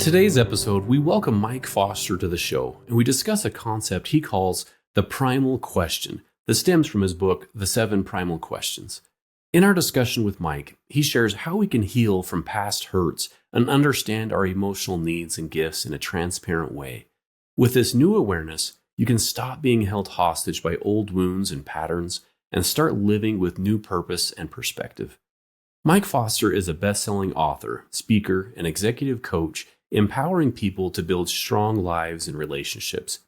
On today's episode, we welcome Mike Foster to the show, and we discuss a concept he calls the Primal Question that stems from his book, The 7 Primal Questions. In our discussion with Mike, he shares how we can heal from past hurts and understand our emotional needs and gifts in a transparent way. With this new awareness, you can stop being held hostage by old wounds and patterns and start living with new purpose and perspective. Mike Foster is a best-selling author, speaker, and executive coach, empowering people to build strong lives and relationships.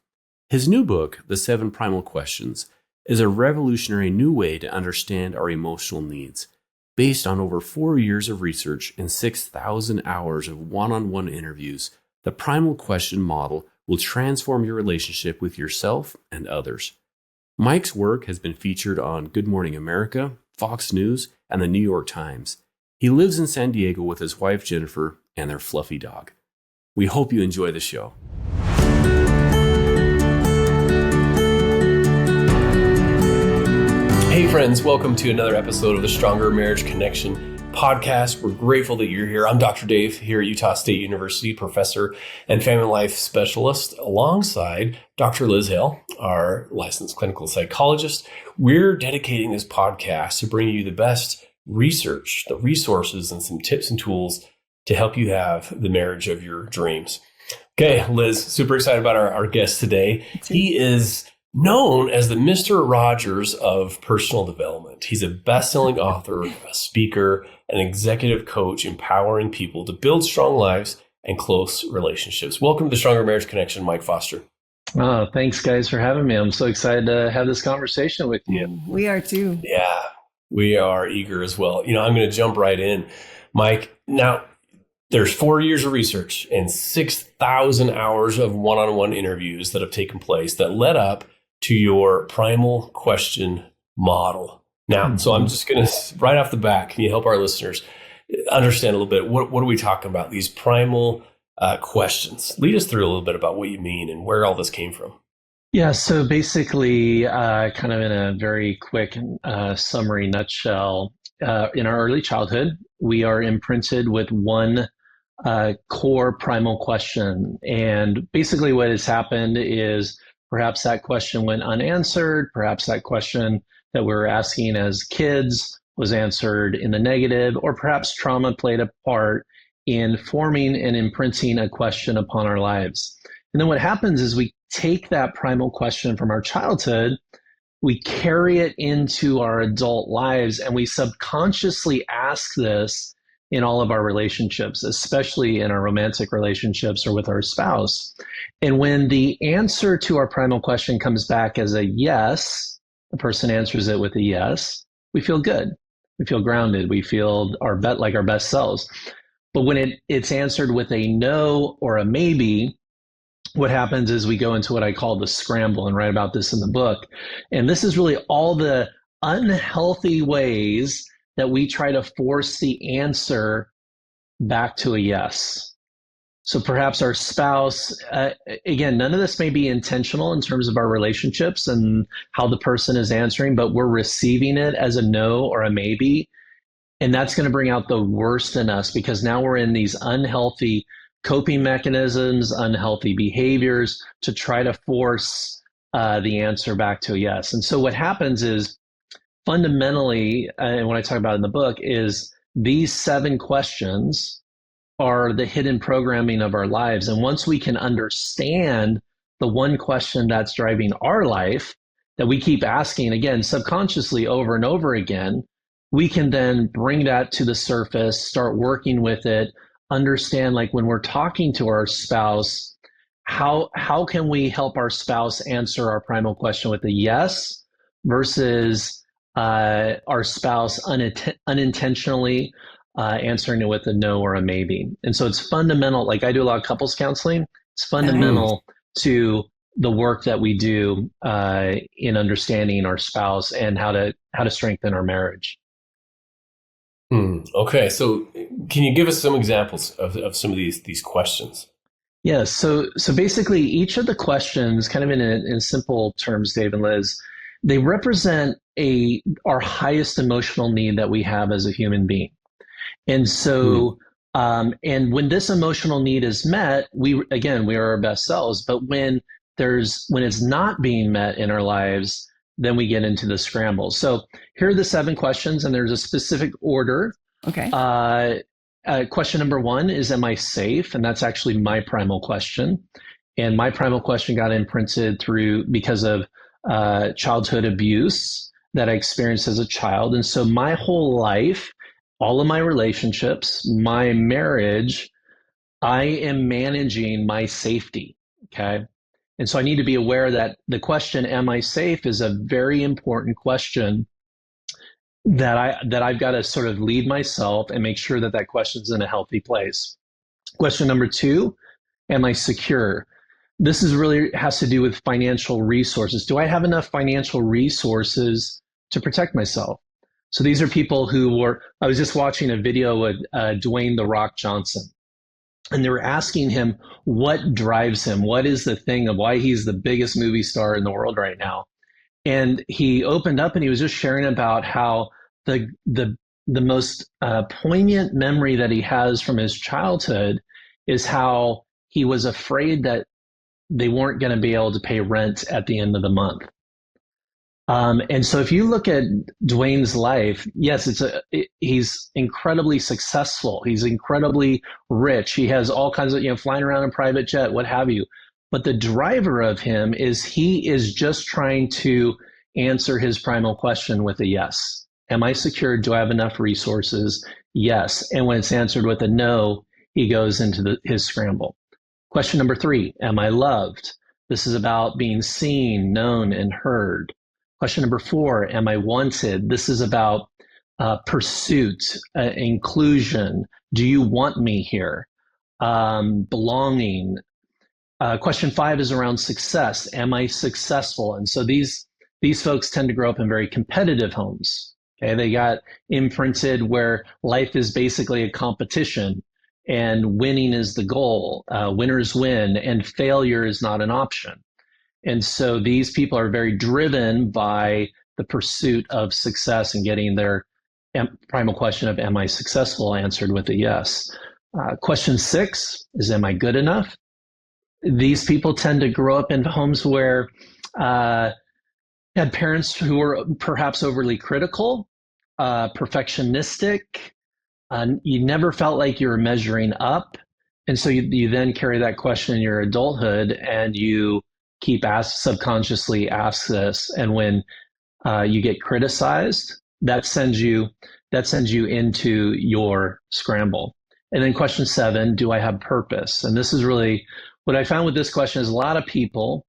His new book, The 7 Primal Questions, is a revolutionary new way to understand our emotional needs. Based on over 4 years of research and 6,000 hours of one-on-one interviews, the Primal Question model will transform your relationship with yourself and others. Mike's work has been featured on Good Morning America, Fox News, and the New York Times. He lives in San Diego with his wife Jennifer and their fluffy dog. We hope you enjoy the show. Hey friends, welcome to another episode of the Stronger Marriage Connection podcast. We're grateful that you're here. I'm Dr. Dave here at Utah State University, professor and family life specialist, alongside Dr. Liz Hale, our licensed clinical psychologist. We're dedicating this podcast to bring you the best research, the resources, and some tips and tools to help you have the marriage of your dreams. Okay, Liz, super excited about our guest today. He is known as the Mr. Rogers of personal development. He's a best-selling author, a speaker, an executive coach, empowering people to build strong lives and close relationships. Welcome to the Stronger Marriage Connection, Mike Foster. Oh, thanks, guys, for having me. I'm so excited to have this conversation with you. We are too. Yeah, we are eager as well. I'm going to jump right in. Mike, now, there's 4 years of research and 6,000 hours of one-on-one interviews that have taken place that led up to your Primal Question model. Now, so I'm just going to, right off the bat, can you help our listeners understand a little bit, what are we talking about, these primal questions? Lead us through a little bit about what you mean and where all this came from. Yeah, so basically, kind of in a very quick summary nutshell, in our early childhood, we are imprinted with one core primal question. And basically what has happened is perhaps that question went unanswered. Perhaps that question that we were asking as kids was answered in the negative, or perhaps trauma played a part in forming and imprinting a question upon our lives. And then what happens is we take that primal question from our childhood, we carry it into our adult lives, and we subconsciously ask this in all of our relationships, especially in our romantic relationships or with our spouse. And when the answer to our primal question comes back as a yes, the person answers it with a yes, we feel good. We feel grounded. We feel like our best selves. But when it's answered with a no or a maybe, what happens is we go into what I call the scramble, and write about this in the book. And this is really all the unhealthy ways that we try to force the answer back to a yes. So perhaps our spouse, again, none of this may be intentional in terms of our relationships and how the person is answering, but we're receiving it as a no or a maybe. And that's going to bring out the worst in us, because now we're in these unhealthy coping mechanisms, unhealthy behaviors to try to force the answer back to a yes. And so what happens is, fundamentally, and what I talk about in the book, is these 7 questions are the hidden programming of our lives. And once we can understand the one question that's driving our life, that we keep asking, again, subconsciously over and over again, we can then bring that to the surface, start working with it, understand, like when we're talking to our spouse, how can we help our spouse answer our primal question with a yes versus our spouse unintentionally answering it with a no or a maybe. And so it's fundamental. Like I do a lot of couples counseling. It's fundamental to the work that we do in understanding our spouse and how to strengthen our marriage. Okay, so can you give us some examples of some of these questions? Yes. So basically, each of the questions, kind of in simple terms, Dave and Liz, they represent our highest emotional need that we have as a human being. And so And when this emotional need is met, we are our best selves. But when it's not being met in our lives, then we get into the scramble. So here are the 7 questions, and there's a specific order. Okay. Question number 1 is, am I safe? And that's actually my primal question. And my primal question got imprinted because of childhood abuse that I experienced as a child. And so my whole life, all of my relationships, my marriage, I am managing my safety. Okay. And so I need to be aware that the question, am I safe, is a very important question that I've got to sort of lead myself and make sure that that question's in a healthy place. Question number 2, am I secure? This really has to do with financial resources. Do I have enough financial resources to protect myself? So these are people I was just watching a video with Dwayne "The Rock" Johnson, and they were asking him what drives him, what is the thing of why he's the biggest movie star in the world right now. And he opened up and he was just sharing about how the most poignant memory that he has from his childhood is how he was afraid that they weren't going to be able to pay rent at the end of the month. And so if you look at Dwayne's life, yes, he's incredibly successful. He's incredibly rich. He has all kinds of, flying around in private jet, what have you. But the driver of him is he is just trying to answer his primal question with a yes. Am I secure? Do I have enough resources? Yes. And when it's answered with a no, he goes into his scramble. Question number 3, am I loved? This is about being seen, known, and heard. Question number 4, am I wanted? This is about pursuit, inclusion. Do you want me here? Belonging. Question 5 is around success. Am I successful? And so these folks tend to grow up in very competitive homes. Okay, they got imprinted where life is basically a competition, and winning is the goal. Winners win, and failure is not an option. And so these people are very driven by the pursuit of success and getting their primal question of, am I successful, answered with a yes. Question 6 is, am I good enough? These people tend to grow up in homes where had parents who were perhaps overly critical, perfectionistic. You never felt like you were measuring up. And so you then carry that question in your adulthood, and you keep subconsciously ask this. And when you get criticized, that sends you into your scramble. And then question 7, do I have purpose? And this is really what I found with this question is a lot of people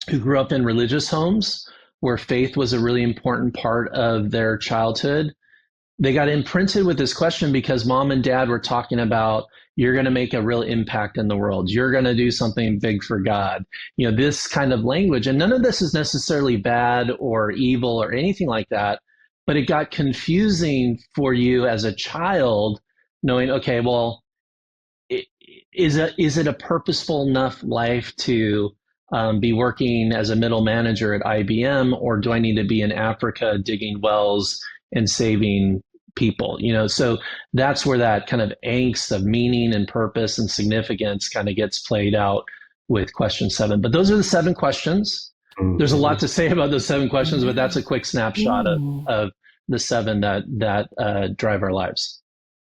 who grew up in religious homes where faith was a really important part of their childhood. They got imprinted with this question because mom and dad were talking about, you're going to make a real impact in the world. You're going to do something big for God. This kind of language. And none of this is necessarily bad or evil or anything like that. But it got confusing for you as a child, knowing, okay, well, is it a purposeful enough life to be working as a middle manager at IBM, or do I need to be in Africa digging wells and saving people? So that's where that kind of angst of meaning and purpose and significance kind of gets played out with question 7. But those are the 7 questions. Mm-hmm. There's a lot to say about those 7 questions, but that's a quick snapshot of the 7 that drive our lives.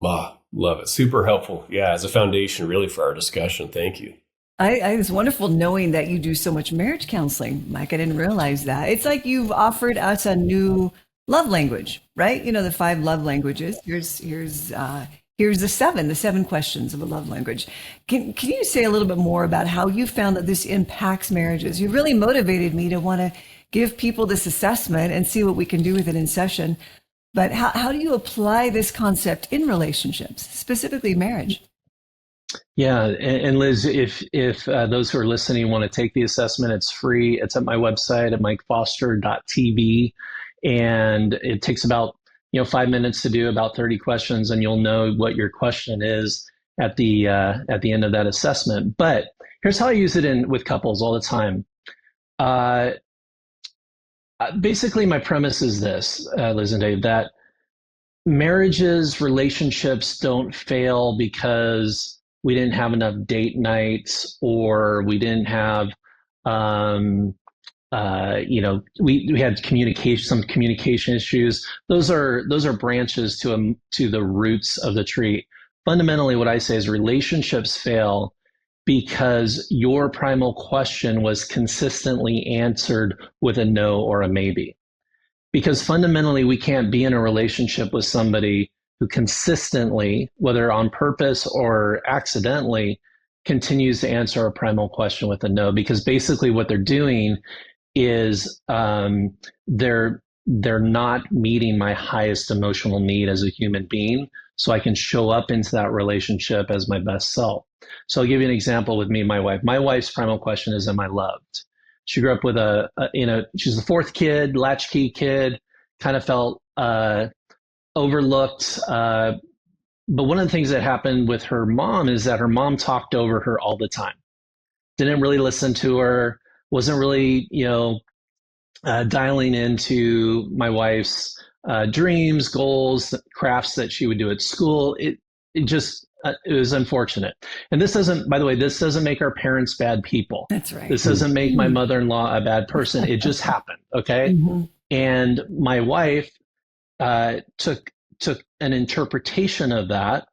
Wow, love it. Super helpful. Yeah, as a foundation really for our discussion. Thank you. It's wonderful knowing that you do so much marriage counseling, Mike. I didn't realize that. It's like you've offered us a new love language, right? The 5 love languages. Here's the 7 questions of a love language. Can you say a little bit more about how you found that this impacts marriages? You really motivated me to want to give people this assessment and see what we can do with it in session. But how do you apply this concept in relationships, specifically marriage? Yeah, and Liz, if those who are listening want to take the assessment, it's free. It's at my website at mikefoster.tv, and it takes about 5 minutes to do, about 30 questions, and you'll know what your question is at the end of that assessment. But here's how I use it with couples all the time. Basically, my premise is this, Liz and Dave, that marriages, relationships don't fail because we didn't have enough date nights, or we didn't have, we had some communication issues. Those are branches to the roots of the tree. Fundamentally, what I say is relationships fail because your primal question was consistently answered with a no or a maybe. Because fundamentally, we can't be in a relationship with somebody who consistently, whether on purpose or accidentally, continues to answer a primal question with a no. Because basically what they're doing is they're not meeting my highest emotional need as a human being, so I can show up into that relationship as my best self. So I'll give you an example with me and my wife. My wife's primal question is, am I loved? She grew up with she's the fourth kid, latchkey kid, kind of felt overlooked. But one of the things that happened with her mom is that her mom talked over her all the time, didn't really listen to her, wasn't really, dialing into my wife's dreams, goals, crafts that she would do at school. It was unfortunate. And this doesn't, by the way, this doesn't make our parents bad people. That's right. This doesn't make my mother-in-law a bad person. It just happened. Okay. Mm-hmm. And my wife took an interpretation of that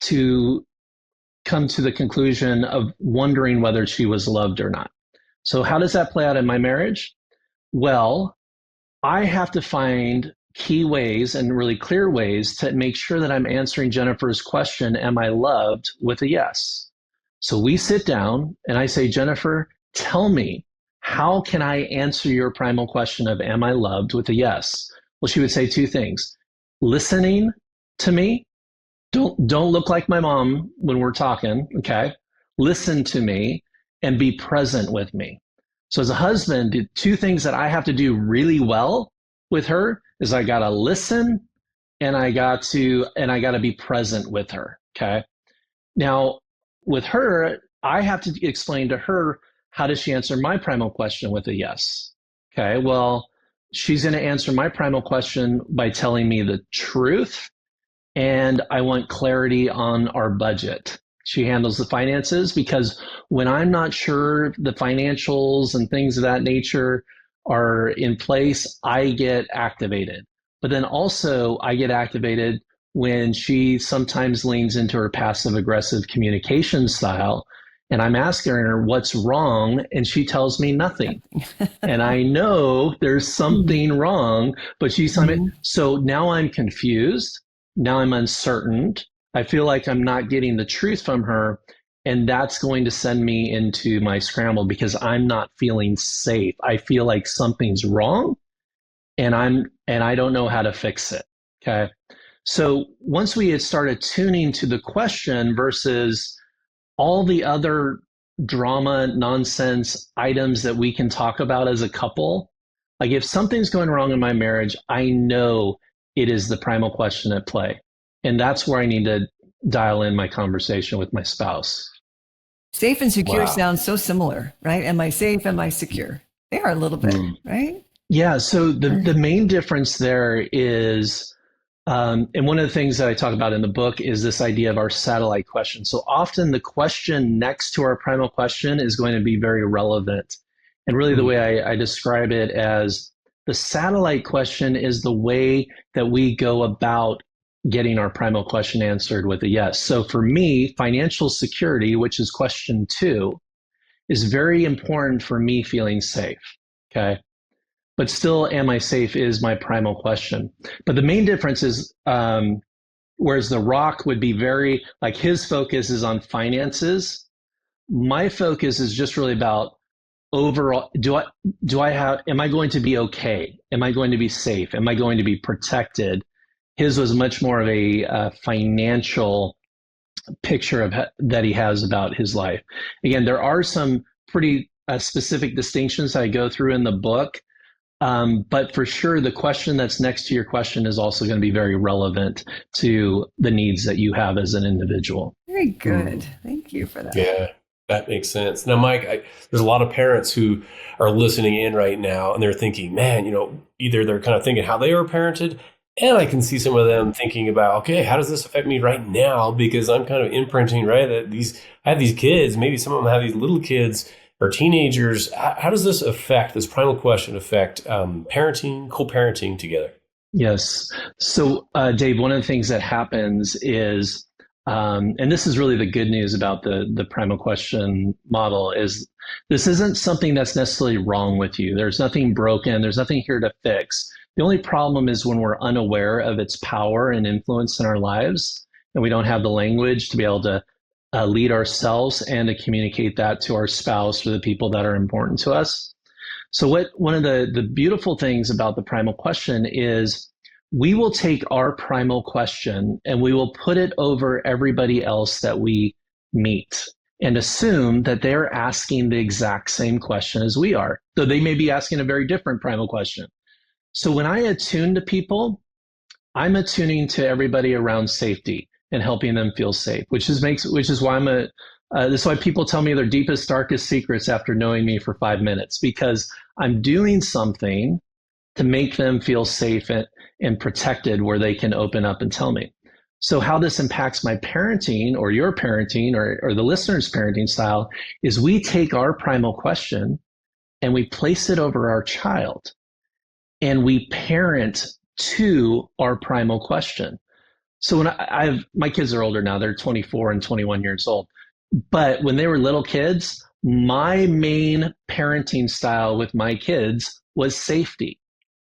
to come to the conclusion of wondering whether she was loved or not. So how does that play out in my marriage? Well, I have to find key ways and really clear ways to make sure that I'm answering Jennifer's question, am I loved, with a yes. So we sit down and I say, Jennifer, tell me, how can I answer your primal question of am I loved with a yes? Well, she would say two things. Listening to me. Don't look like my mom when we're talking, okay? Listen to me and be present with me. So as a husband, the two things that I have to do really well with her is I got to listen and I got to be present with her. Okay. Now with her, I have to explain to her, how does she answer my primal question with a yes? Okay. Well, she's going to answer my primal question by telling me the truth. And I want clarity on our budget. She handles the finances, because when I'm not sure the financials and things of that nature are in place, I get activated. But then also I get activated when she sometimes leans into her passive aggressive communication style, and I'm asking her what's wrong, and she tells me nothing. And I know there's something wrong, but she's telling me. So now I'm confused. Now I'm uncertain. I feel like I'm not getting the truth from her, and that's going to send me into my scramble because I'm not feeling safe. I feel like something's wrong, and I don't know how to fix it. Okay. So once we had started tuning to the question versus all the other drama, nonsense items that we can talk about as a couple, like if something's going wrong in my marriage, I know it is the primal question at play. And that's where I need to dial in my conversation with my spouse. Safe and secure sounds so similar, right? Am I safe? Am I secure? They are a little bit, right? Yeah. So the main difference there is, and one of the things that I talk about in the book is this idea of our satellite question. So often the question next to our primal question is going to be very relevant. And really the way I describe it as the satellite question is the way that we go about getting our primal question answered with a yes. So for me, financial security, which is question 2, is very important for me feeling safe. Okay. But still, am I safe is my primal question. But the main difference is, whereas the rock would be very, like his focus is on finances, my focus is just really about overall, am I going to be okay? Am I going to be safe? Am I going to be protected? His was much more of a financial picture of that he has about his life. Again, there are some pretty specific distinctions I go through in the book. But for sure, the question that's next to your question is also going to be very relevant to the needs that you have as an individual. Very good. Thank you for that. Yeah, that makes sense. Now, Mike, there's a lot of parents who are listening in right now, and they're thinking, man, either they're kind of thinking how they were parented, And I can see some of them thinking about, okay, how does this affect me right now? Because I'm kind of imprinting, right? That I have these kids, maybe some of them have these little kids or teenagers. How does this primal question affect parenting, co-parenting together? Yes. So, Dave, one of the things that happens is, and this is really the good news about the primal question model, is this isn't something that's necessarily wrong with you. There's nothing broken. There's nothing here to fix. The only problem is when we're unaware of its power and influence in our lives, and we don't have the language to be able to lead ourselves and to communicate that to our spouse or the people that are important to us. So one of the beautiful things about the primal question is we will take our primal question and we will put it over everybody else that we meet and assume that they're asking the exact same question as we are. Though they may be asking a very different primal question. So when I attune to people, I'm attuning to everybody around safety and helping them feel safe, which is why this is why people tell me their deepest, darkest secrets after knowing me for 5 minutes, because I'm doing something to make them feel safe and protected where they can open up and tell me. So how this impacts my parenting or your parenting or the listener's parenting style is we take our primal question and we place it over our child and we parent to our primal question. So when my kids are older now, they're 24 and 21 years old. But when they were little kids, my main parenting style with my kids was safety.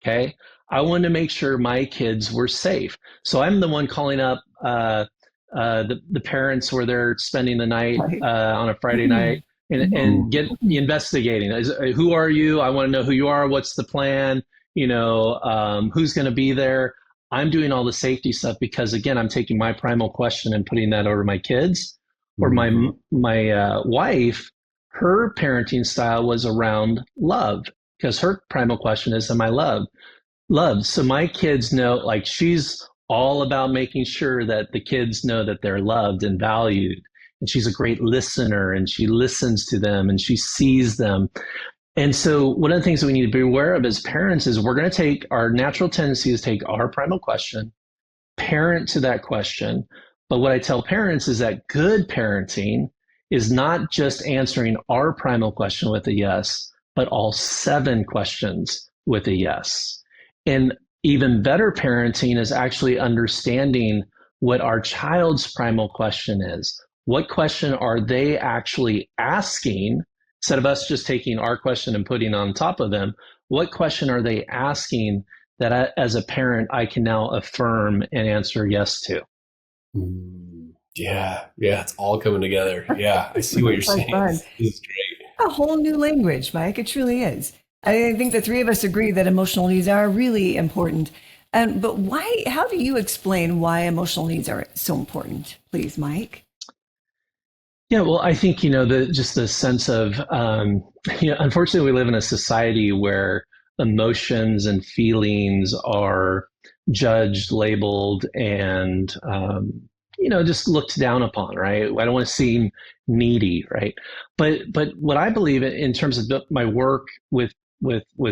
Okay. I wanted to make sure my kids were safe. So I'm the one calling up the parents where they're spending the night on a Friday night and get investigating. Who are you? I want to know who you are. What's the plan? Who's going to be there? I'm doing all the safety stuff because, again, I'm taking my primal question and putting that over my kids. Or my wife, her parenting style was around love because her primal question is, am I loved? So my kids know, like, she's all about making sure that the kids know that they're loved and valued. And she's a great listener and she listens to them and she sees them. And so one of the things that we need to be aware of as parents is we're going to take our natural tendency is take our primal question, parent to that question. But what I tell parents is that good parenting is not just answering our primal question with a yes, but all 7 questions with a yes. And even better parenting is actually understanding what our child's primal question is. What question are they actually asking? Instead of us just taking our question and putting on top of them, what question are they asking that as a parent, I can now affirm and answer yes to? Yeah, it's all coming together. Yeah, I see what you're saying. This is great. A whole new language, Mike. It truly is. I think the 3 of us agree that emotional needs are really important. But why? How do you explain why emotional needs are so important? Please, Mike. Yeah, well, I think, just the sense of, unfortunately, we live in a society where emotions and feelings are judged, labeled, and, just looked down upon, right? I don't want to seem needy, right? But what I believe in terms of my work with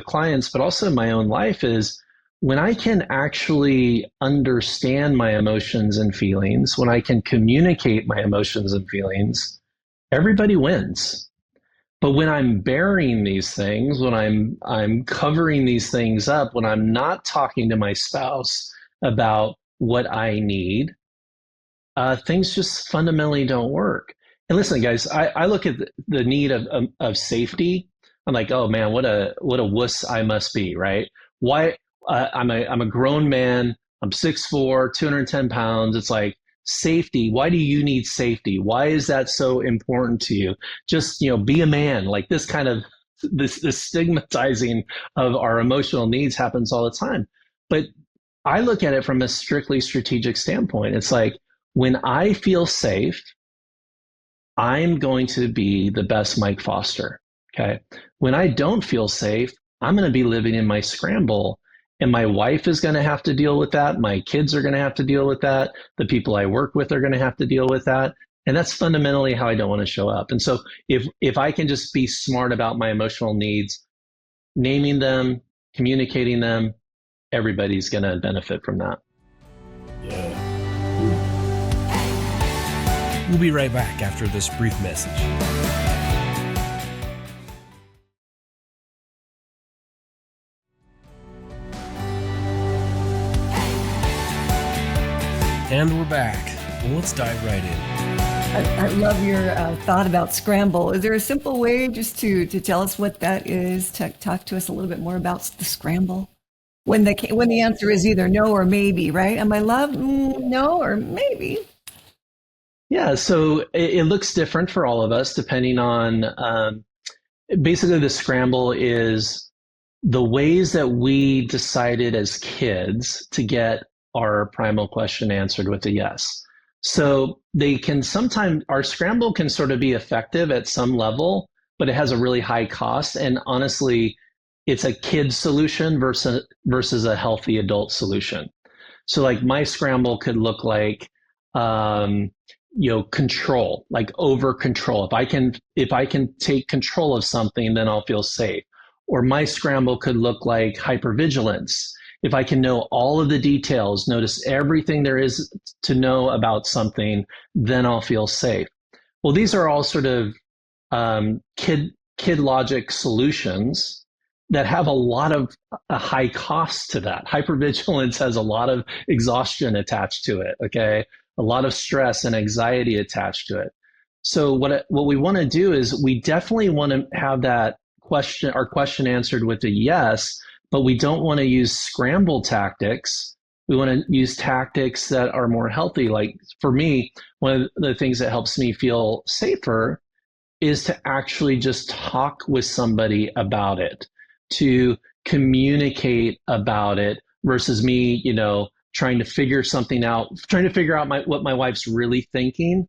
clients, but also in my own life is when I can actually understand my emotions and feelings, when I can communicate my emotions and feelings, everybody wins. But when I'm burying these things, when I'm covering these things up, when I'm not talking to my spouse about what I need, things just fundamentally don't work. And listen, guys, I look at the need of safety. I'm like, oh man, what a wuss I must be, right? Why? I'm a grown man. I'm 6'4", 210 pounds. It's like safety. Why do you need safety? Why is that so important to you? Just be a man. Like this kind of this stigmatizing of our emotional needs happens all the time. But I look at it from a strictly strategic standpoint. It's like when I feel safe, I'm going to be the best Mike Foster. Okay. When I don't feel safe, I'm going to be living in my scramble. And my wife is going to have to deal with that. My kids are going to have to deal with that. The people I work with are going to have to deal with that. And that's fundamentally how I don't want to show up. And so if I can just be smart about my emotional needs, naming them, communicating them, everybody's going to benefit from that. Yeah. We'll be right back after this brief message. And we're back. Well, let's dive right in. I love your thought about scramble. Is there a simple way just to tell us what that is? Talk to us a little bit more about the scramble. When the answer is either no or maybe, right? Am I loved? No or maybe. Yeah, so it looks different for all of us depending on, basically the scramble is the ways that we decided as kids to get our primal question answered with a yes. So they can sometimes, our scramble can sort of be effective at some level, but it has a really high cost. And honestly, it's a kid solution versus a healthy adult solution. So like my scramble could look like, control, like over control. If I can take control of something, then I'll feel safe. Or my scramble could look like hypervigilance. If I can know all of the details, notice everything there is to know about something, then I'll feel safe. Well, these are all sort of kid logic solutions that have a high cost to that. Hypervigilance has a lot of exhaustion attached to it, okay? A lot of stress and anxiety attached to it. So what we want to do is we definitely want to have our question answered with a yes, but we don't want to use scramble tactics. We want to use tactics that are more healthy. Like for me, one of the things that helps me feel safer is to actually just talk with somebody about it, to communicate about it versus me, trying to figure out what my wife's really thinking.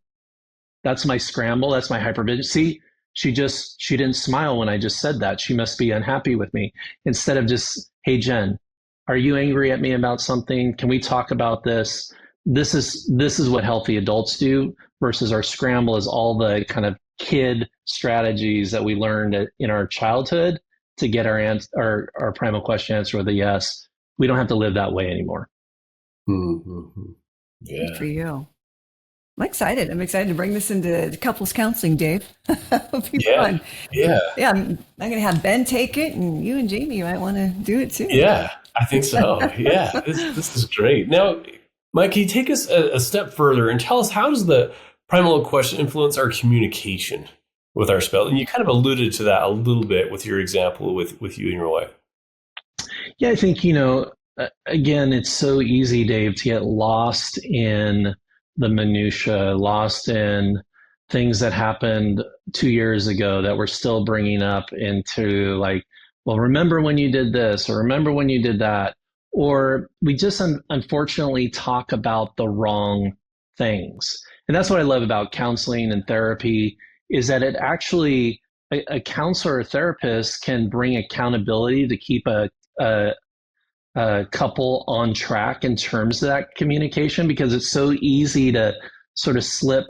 That's my scramble. That's my hypervigilance. See, she didn't smile when I just said that. She must be unhappy with me. Instead of just, hey, Jen, are you angry at me about something? Can we talk about this? This is what healthy adults do versus our scramble is all the kind of kid strategies that we learned in our childhood to get our primal question answered with a yes. We don't have to live that way anymore. Mm-hmm. Yeah. Good for you. I'm excited. to bring this into couples counseling, Dave. It'll be fun. Yeah. Yeah. I'm going to have Ben take it, and you and Jamie might want to do it too. Yeah, I think so. Yeah, this is great. Now, Mike, can you take us a step further and tell us how does the primal question influence our communication with our spouse? And you kind of alluded to that a little bit with your example with you and your wife. Yeah, I think, again, it's so easy, Dave, to get lost in the minutia, lost in things that happened 2 years ago that we're still bringing up into like, well, remember when you did this or remember when you did that? Or we just unfortunately talk about the wrong things. And that's what I love about counseling and therapy is that it actually, a counselor or therapist can bring accountability to keep a couple on track in terms of that communication, because it's so easy to sort of slip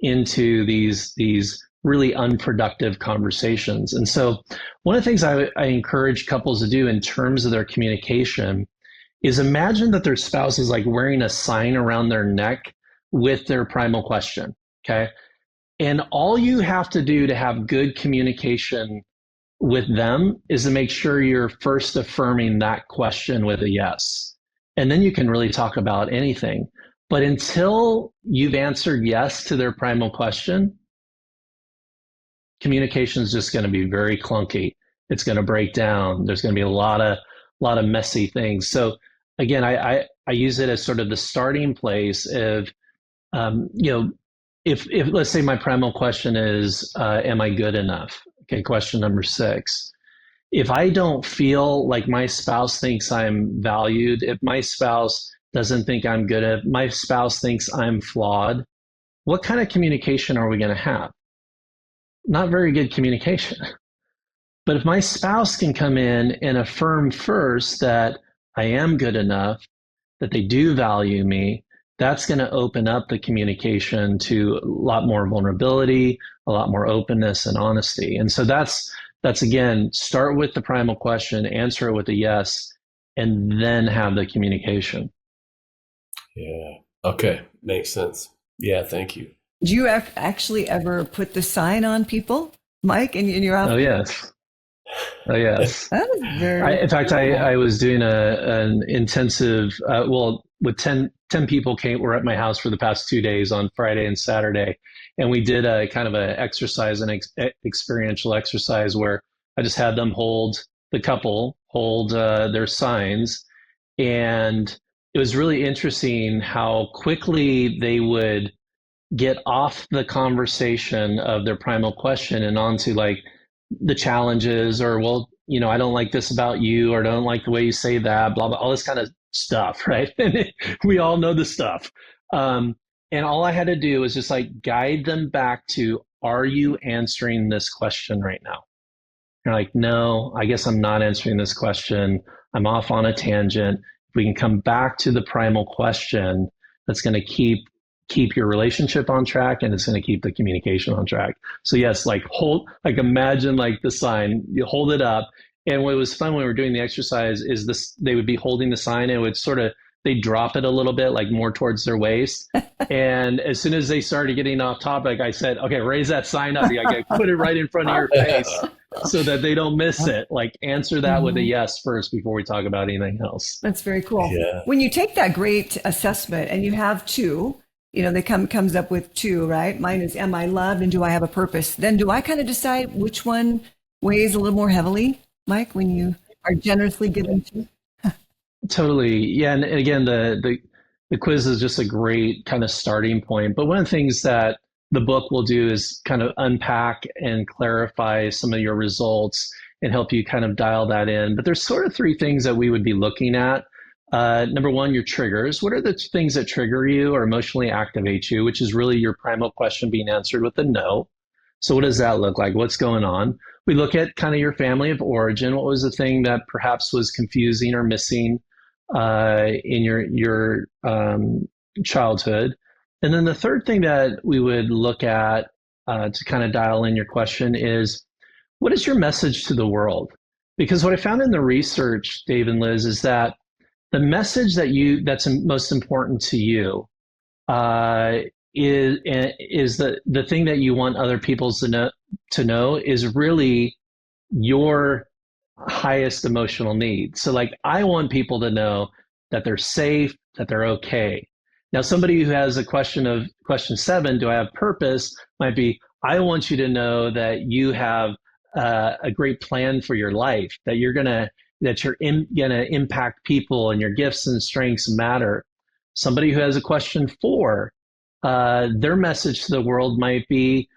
into these really unproductive conversations. And so one of the things I encourage couples to do in terms of their communication is imagine that their spouse is like wearing a sign around their neck with their primal question, okay? And all you have to do to have good communication with them is to make sure you're first affirming that question with a yes. And then you can really talk about anything. But until you've answered yes to their primal question, communication is just going to be very clunky. It's going to break down. There's going to be a lot of messy things. So again, I use it as sort of the starting place of, if let's say my primal question is, am I good enough? Okay, question number 6. If I don't feel like my spouse thinks I'm valued, if my spouse doesn't think I'm good, if my spouse thinks I'm flawed, what kind of communication are we going to have? Not very good communication. But if my spouse can come in and affirm first that I am good enough, that they do value me, that's going to open up the communication to a lot more vulnerability, a lot more openness and honesty. And so that's again, start with the primal question, answer it with a yes, and then have the communication. Yeah. Okay. Makes sense. Yeah. Thank you. Do you actually ever put the sign on people, Mike, in your office? Oh, yes. Oh, yes. That is very In fact, I was doing an intensive, with 10 people were at my house for the past 2 days on Friday and Saturday. And we did a kind of an exercise, an experiential exercise where I just had them hold their signs. And it was really interesting how quickly they would get off the conversation of their primal question and onto like the challenges, or, well, I don't like this about you, or I don't like the way you say that, blah, blah, all this kind of stuff, right? We all know the stuff. And all I had to do was just like guide them back to, are you answering this question right now? You're like, no, I guess I'm not answering this question. I'm off on a tangent. If we can come back to the primal question, that's going to keep your relationship on track, and it's going to keep the communication on track. So yes, imagine like the sign, you hold it up. And what was fun when we were doing the exercise is they would be holding the sign, and it would they drop it a little bit, like more towards their waist. And as soon as they started getting off topic, I said, okay, raise that sign up. I got to put it right in front of your face so that they don't miss it. Like, answer that with a yes first before we talk about anything else. That's very cool. Yeah. When you take that great assessment and you have two, they comes up with two, right? Mine is, am I loved and do I have a purpose? Then do I kind of decide which one weighs a little more heavily, Mike, when you are generously given to? Totally. Yeah. And again, the quiz is just a great kind of starting point. But one of the things that the book will do is kind of unpack and clarify some of your results and help you kind of dial that in. But there's sort of three things that we would be looking at. Number one, your triggers. What are the things that trigger you or emotionally activate you, which is really your primal question being answered with a no. So what does that look like? What's going on? We look at kind of your family of origin. What was the thing that perhaps was confusing or missing in your childhood? And then the third thing that we would look at to kind of dial in your question is, what is your message to the world? Because what I found in the research, Dave and Liz, is that the message that's most important to you is the thing that you want other people to know is really your highest emotional need. So like, I want people to know that they're safe, that they're okay. Now, somebody who has question 7, do I have purpose, might be, I want you to know that you have a great plan for your life, that you're gonna impact people and your gifts and strengths matter. Somebody who has a question 4, their message to the world might be,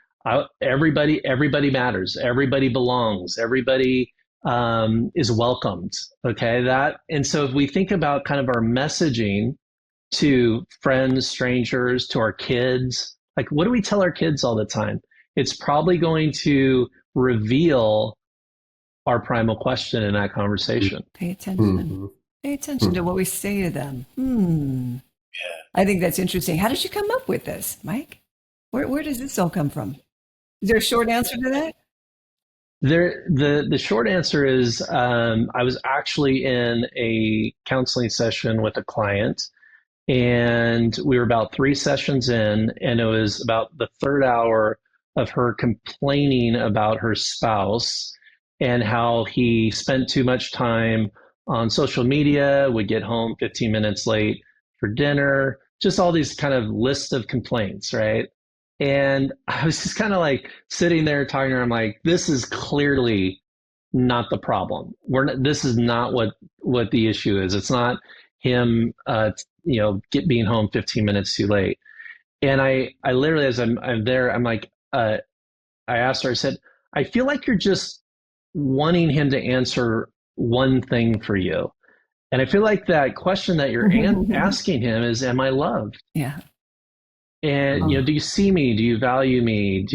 everybody matters, everybody belongs, everybody is welcomed. Okay, and so if we think about kind of our messaging to friends, strangers, to our kids, like, what do we tell our kids all the time? It's probably going to reveal our primal question in that conversation. Pay attention. Mm-hmm. Pay attention to what we say to them. Yeah. I think that's interesting. How did you come up with this, Mike? Where does this all come from? Is there a short answer to that? The short answer is, I was actually in a counseling session with a client, and we were about 3 sessions in, and it was about the third hour of her complaining about her spouse and how he spent too much time on social media, would get home 15 minutes late for dinner, just all these kind of list of complaints, right? And I was just kind of like sitting there talking to her. I'm like, this is clearly not the problem. This is not what the issue is. It's not him, being home 15 minutes too late. And I literally, as I'm there, I'm like, I asked her, I said, I feel like you're just wanting him to answer one thing for you. And I feel like that question that you're asking him is, am I loved? Yeah. And, do you see me? Do you value me?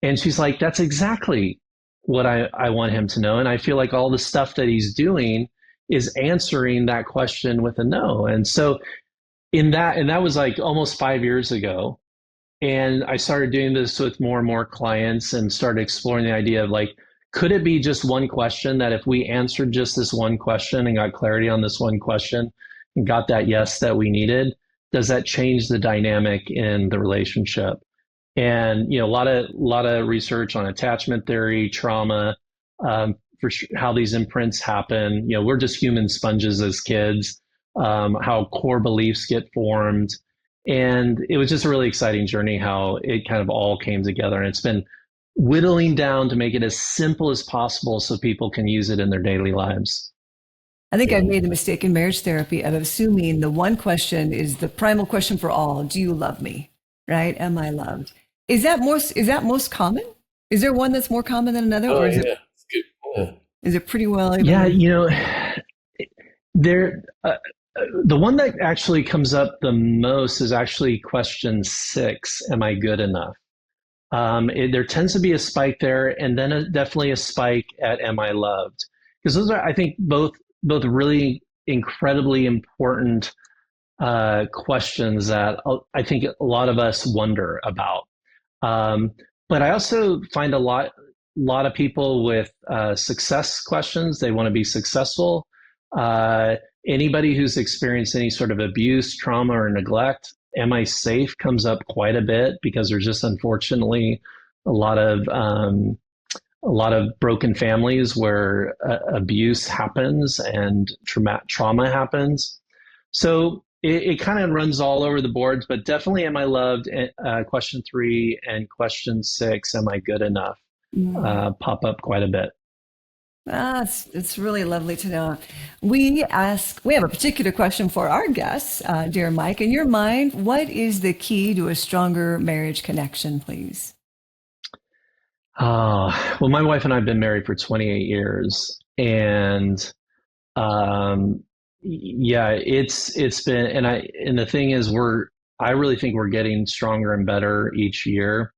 And she's like, that's exactly what I want him to know. And I feel like all the stuff that he's doing is answering that question with a no. And so and that was like almost 5 years ago. And I started doing this with more and more clients and started exploring the idea of like, Could it be just one question that if we answered just this one question and got clarity on this one question and got that yes that we needed, does that change the dynamic in the relationship? And, a lot of research on attachment theory, trauma, how these imprints happen. We're just human sponges as kids, how core beliefs get formed. And it was just a really exciting journey how it kind of all came together. And it's been whittling down to make it as simple as possible so people can use it in their daily lives. I think I've made the mistake in marriage therapy of assuming the one question is the primal question for all. Do you love me? Right? Am I loved? Is that most common? Is there one that's more common than another? Or is yeah. It's good. Yeah. Is it pretty well? Yeah, there. The one that actually comes up the most is actually question 6. Am I good enough? There tends to be a spike there, and then definitely a spike at am I loved? Because those are, I think, both really incredibly important questions that I think a lot of us wonder about. But I also find a lot of people with success questions. They want to be successful. Anybody who's experienced any sort of abuse, trauma, or neglect, am I safe comes up quite a bit because there's just unfortunately a lot of broken families where abuse happens and trauma happens. So it kind of runs all over the boards, but definitely am I loved? Question 3 and question 6, am I good enough? Pop up quite a bit. It's really lovely to know. We have a particular question for our guests, dear Mike. In your mind, what is the key to a stronger marriage connection, please? Well, my wife and I have been married for 28 years, and it's been, and the thing is, I really think we're getting stronger and better each year.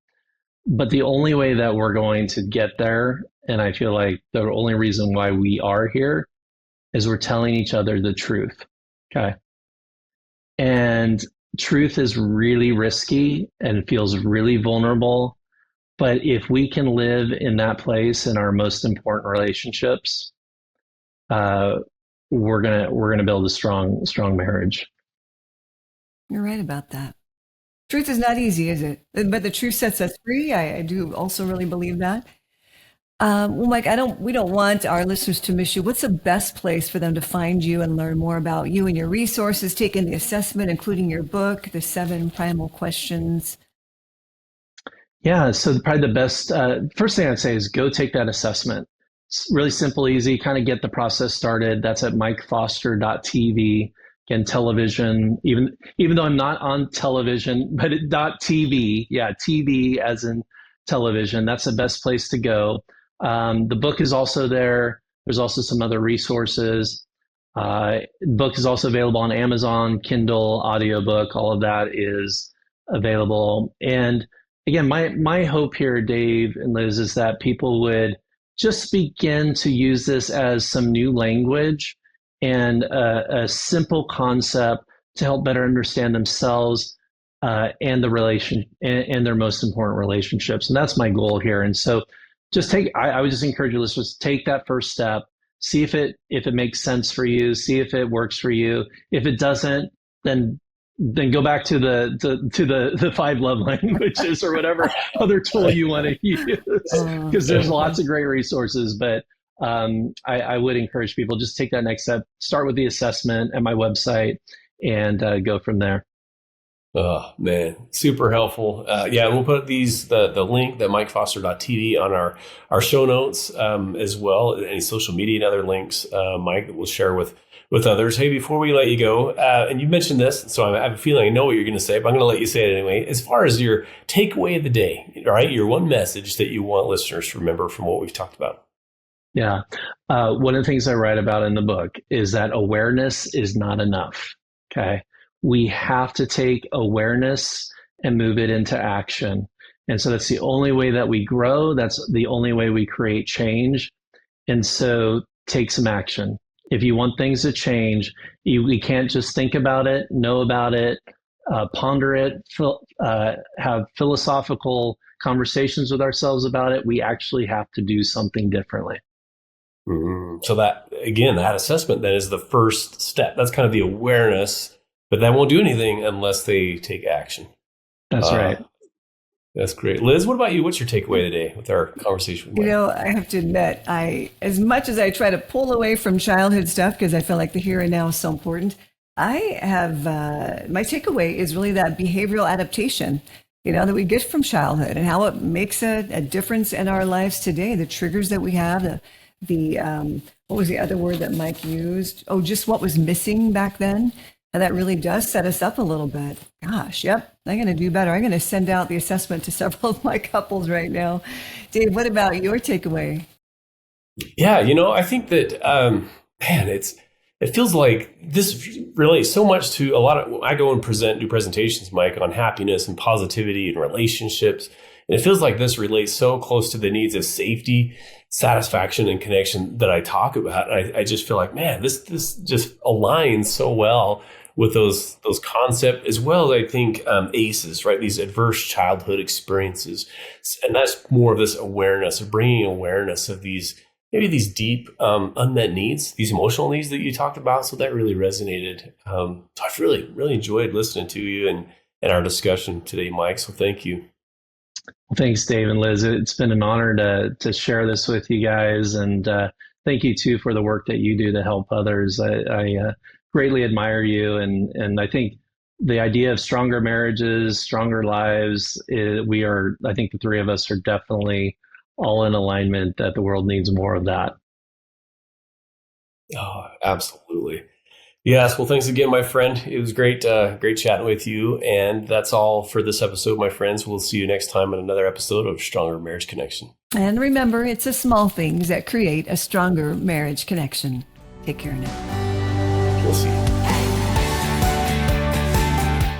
But the only way that we're going to get there, and I feel like the only reason why we are here, is we're telling each other the truth. Okay. And truth is really risky and feels really vulnerable. But if we can live in that place in our most important relationships, we're gonna build a strong marriage. You're right about that. Truth is not easy, is it? But the truth sets us free. I do also really believe that. Well, Mike, we don't want our listeners to miss you. What's the best place for them to find you and learn more about you and your resources, taking the assessment, including your book, The 7 Primal Questions? Yeah, so probably the best, first thing I'd say is go take that assessment. It's really simple, easy, kind of get the process started. That's at mikefoster.tv. Again, television, even though I'm not on television, but .tv, yeah, TV as in television, that's the best place to go. The book is also there. There's also some other resources. The book is also available on Amazon, Kindle, audiobook, all of that is available. And again, my hope here, Dave and Liz, is that people would just begin to use this as some new language and a simple concept to help better understand themselves and the relation and their most important relationships. And that's my goal here. And so I would just encourage your listeners to take that first step, see if it makes sense for you, see if it works for you. If it doesn't, then go back to the 5 love languages or whatever other tool you want to use, because there's lots of great resources. But I would encourage people just take that next step, start with the assessment at my website, and go from there. Oh man, super helpful. Yeah, we'll put the link, the mikefoster.tv, on our show notes as well. Any social media and other links, Mike, that we'll share with others. Hey, before we let you go, and you mentioned this, so I have a feeling I know what you're going to say, but I'm going to let you say it anyway. As far as your takeaway of the day, all right, your one message that you want listeners to remember from what we've talked about. Yeah. One of the things I write about in the book is that awareness is not enough. Okay. We have to take awareness and move it into action. And so that's the only way that we grow. That's the only way we create change. And so take some action. If you want things to change, we can't just think about it, know about it, ponder it, have philosophical conversations with ourselves about it, we actually have to do something differently. So that, again, that assessment then is the first step. That's kind of the awareness, but that won't do anything unless they take action. That's right. That's great. Liz, what about you? What's your takeaway today with our conversation with Mike? You know, I have to admit, as much as I try to pull away from childhood stuff, because I feel like the here and now is so important, I have, my takeaway is really that behavioral adaptation, that we get from childhood and how it makes a difference in our lives today, the triggers that we have, the what was the other word that Mike used? Oh, just what was missing back then. And that really does set us up a little bit. Gosh, yep, I'm going to do better. I'm going to send out the assessment to several of my couples right now. Dave, what about your takeaway? Yeah, I think that, it feels like this relates so much to a lot of, I go and do presentations, Mike, on happiness and positivity and relationships. And it feels like this relates so close to the needs of safety, satisfaction, and connection that I talk about. I just feel like, man, this just aligns so well with those concepts, as well as I think ACEs, right? These adverse childhood experiences. And that's more of this awareness, of bringing awareness of maybe these deep unmet needs, these emotional needs that you talked about. So that really resonated. So I've really, really enjoyed listening to you and our discussion today, Mike. So thank you. Well, thanks, Dave and Liz. It's been an honor to share this with you guys. And thank you, too, for the work that you do to help others. I greatly admire you. And I think the idea of stronger marriages, stronger lives, I think the three of us are definitely all in alignment that the world needs more of that. Oh, absolutely. Yes. Well, thanks again, my friend. It was great chatting with you. And that's all for this episode, my friends. We'll see you next time on another episode of Stronger Marriage Connection. And remember, it's the small things that create a stronger marriage connection. Take care now. We'll see you.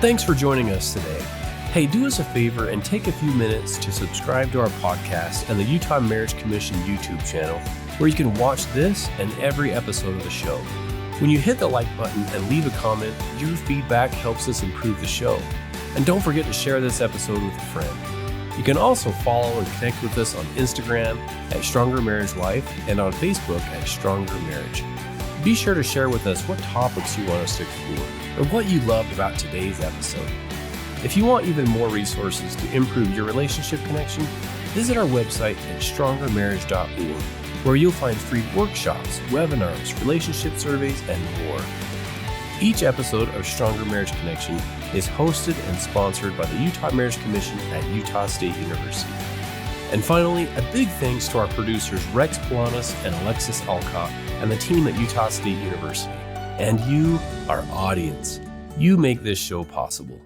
Thanks for joining us today. Hey, do us a favor and take a few minutes to subscribe to our podcast and the Utah Marriage Commission YouTube channel, where you can watch this and every episode of the show. When you hit the like button and leave a comment, your feedback helps us improve the show. And don't forget to share this episode with a friend. You can also follow and connect with us on Instagram at Stronger Marriage Life and on Facebook at Stronger Marriage. Be sure to share with us what topics you want us to explore or what you loved about today's episode. If you want even more resources to improve your relationship connection, visit our website at strongermarriage.org, where you'll find free workshops, webinars, relationship surveys, and more. Each episode of Stronger Marriage Connection is hosted and sponsored by the Utah Marriage Commission at Utah State University. And finally, a big thanks to our producers Rex Polanis and Alexis Alcott and the team at Utah State University. And you, our audience, you make this show possible.